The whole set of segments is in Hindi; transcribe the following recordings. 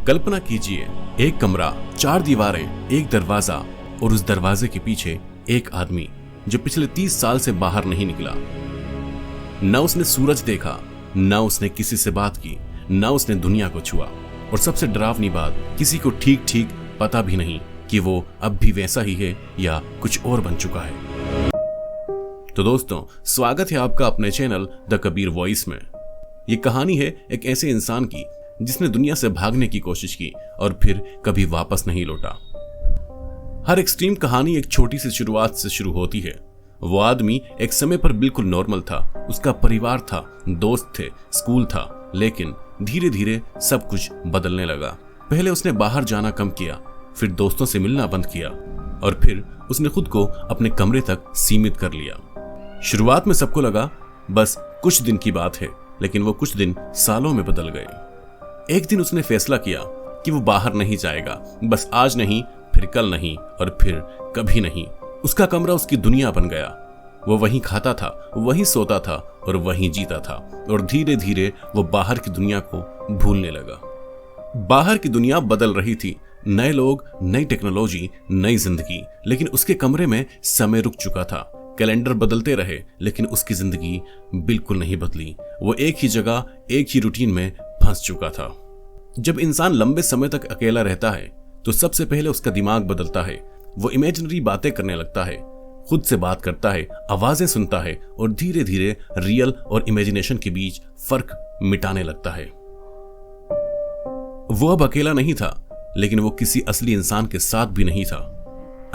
कल्पना कीजिए, एक कमरा, 4 दीवारें, एक दरवाजा और उस दरवाजे के पीछे एक आदमी जो पिछले 30 साल से बाहर नहीं निकला। न उसने सूरज देखा, न उसने किसी से बात की, न उसने दुनिया को छुआ, और सबसे डरावनी बात, किसी को ठीक ठीक पता भी नहीं कि वो अब भी वैसा ही है या कुछ और बन चुका है। तो दोस्तों, स्वागत है आपका अपने चैनल द कबीर वॉइस में। ये कहानी है एक ऐसे इंसान की जिसने दुनिया से भागने की कोशिश की और फिर कभी वापस नहीं लौटा। हर एक्सट्रीम कहानी एक छोटी सी शुरुआत से शुरू होती है। वो आदमी एक समय पर बिल्कुल नॉर्मल था, उसका परिवार था, दोस्त थे, स्कूल था, लेकिन धीरे धीरे सब कुछ बदलने लगा। पहले उसने बाहर जाना कम किया, फिर दोस्तों से मिलना बंद किया और फिर उसने खुद को अपने कमरे तक सीमित कर लिया। शुरुआत में सबको लगा बस कुछ दिन की बात है, लेकिन वो कुछ दिन सालों में बदल गए। एक दिन उसने फैसला किया कि वो बाहर नहीं जाएगा, बस आज नहीं, फिर कल नहीं और फिर कभी नहीं। उसका कमरा उसकी दुनिया बन गया। वो वहीं खाता था, वहीं सोता था और वहीं जीता था, और धीरे धीरे वो बाहर की दुनिया को भूलने लगा। बाहर की दुनिया बदल रही थी, नए लोग, नई टेक्नोलॉजी, नई जिंदगी, लेकिन उसके कमरे में समय रुक चुका था। कैलेंडर बदलते रहे, लेकिन उसकी जिंदगी बिल्कुल नहीं बदली। वो एक ही जगह, एक ही रूटीन में फंस चुका था। जब इंसान लंबे समय तक अकेला रहता है तो सबसे पहले उसका दिमाग बदलता है। वो इमेजिनरी बातें करने लगता है, खुद से बात करता है, आवाजें सुनता है और धीरे धीरे रियल और इमेजिनेशन के बीच फर्क मिटाने लगता है। वो अब अकेला नहीं था, लेकिन वो किसी असली इंसान के साथ भी नहीं था।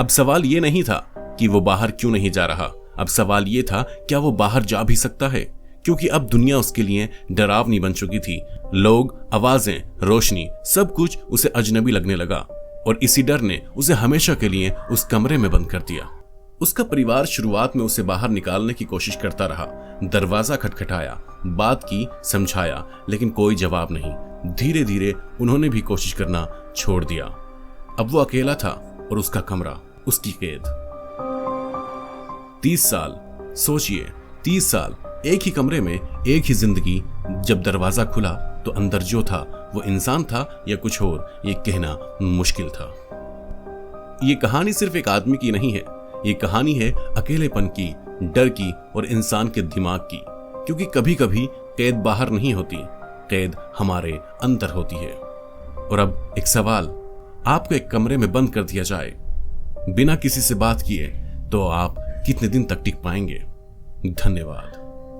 अब सवाल ये नहीं था कि वो बाहर क्यों नहीं जा रहा, अब सवाल ये था क्या वो बाहर जा भी सकता है, क्योंकि अब दुनिया उसके लिए डरावनी बन चुकी थी। लोग, आवाजें, रोशनी, सब कुछ उसे अजनबी लगने लगा और इसी डर ने उसे हमेशा के लिए उस कमरे में बंद कर दिया। उसका परिवार शुरुआत में उसे बाहर निकालने की कोशिश करता रहा। दरवाजा खटखटाया, बात की, समझाया, लेकिन कोई जवाब नहीं। धीरे धीरे उन्होंने भी कोशिश करना छोड़ दिया। अब वो अकेला था और उसका कमरा उसकी कैद। 30 साल, सोचिए, 30 साल एक ही कमरे में, एक ही जिंदगी। जब दरवाजा खुला तो अंदर जो था वो इंसान था या कुछ और, ये कहना मुश्किल था। ये कहानी सिर्फ एक आदमी की नहीं है, ये कहानी है अकेलेपन की, डर की और इंसान के दिमाग की। क्योंकि कभी कभी कैद बाहर नहीं होती, कैद हमारे अंदर होती है। और अब एक सवाल, आपको एक कमरे में बंद कर दिया जाए बिना किसी से बात किए, तो आप कितने दिन तक टिक पाएंगे? धन्यवाद।